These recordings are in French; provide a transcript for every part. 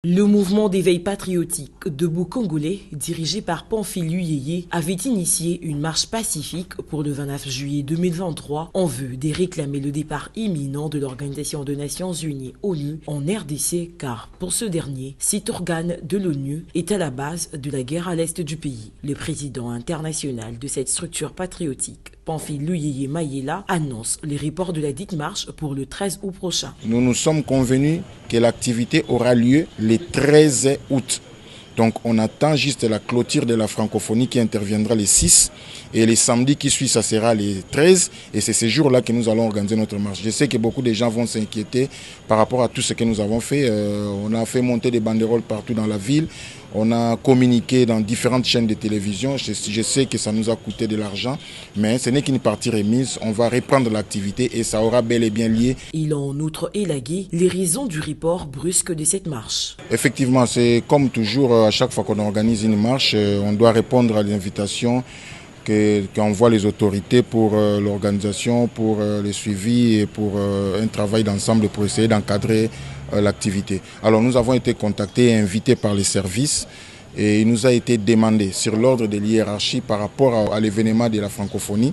Le mouvement d'éveil patriotique Debout Congolais, dirigé par Pamphile Luyeye, avait initié une marche pacifique pour le 29 juillet 2023 en vue de réclamer le départ imminent de l'Organisation des Nations Unies ONU en RDC, car pour ce dernier, cet organe de l'ONU est à la base de la guerre à l'est du pays. Le président international de cette structure patriotique, Pamphile Luyeye Mayela, annonce les reports de la dite marche pour le 13 août prochain. Nous nous sommes convenus que l'activité aura lieu le 13 août. Donc on attend juste la clôture de la francophonie qui interviendra les 6 et les samedis qui suivent, ça sera les 13 et c'est ces jours-là que nous allons organiser notre marche. Je sais que beaucoup de gens vont s'inquiéter par rapport à tout ce que nous avons fait. On a fait monter des banderoles partout dans la ville, on a communiqué dans différentes chaînes de télévision. Je sais que ça nous a coûté de l'argent, mais ce n'est qu'une partie remise. On va reprendre l'activité et ça aura bel et bien lié. Il a en outre élagué les raisons du report brusque de cette marche. Effectivement, c'est comme toujours, à chaque fois qu'on organise une marche, on doit répondre à l'invitation qu'envoient les autorités pour l'organisation, pour le suivi et pour un travail d'ensemble pour essayer d'encadrer l'activité. Alors nous avons été contactés et invités par les services et il nous a été demandé sur l'ordre de l'hiérarchie par rapport à l'événement de la francophonie,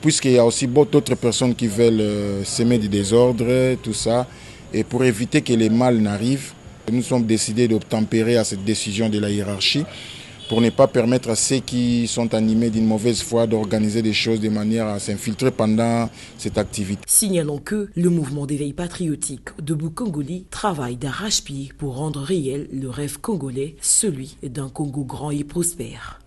puisqu'il y a aussi d'autres personnes qui veulent semer du désordre, tout ça, et pour éviter que les mal n'arrivent, nous sommes décidés d'obtempérer à cette décision de la hiérarchie pour ne pas permettre à ceux qui sont animés d'une mauvaise foi d'organiser des choses de manière à s'infiltrer pendant cette activité. Signalons que le mouvement d'éveil patriotique Debout Congolais travaille d'arrache-pied pour rendre réel le rêve congolais, celui d'un Congo grand et prospère.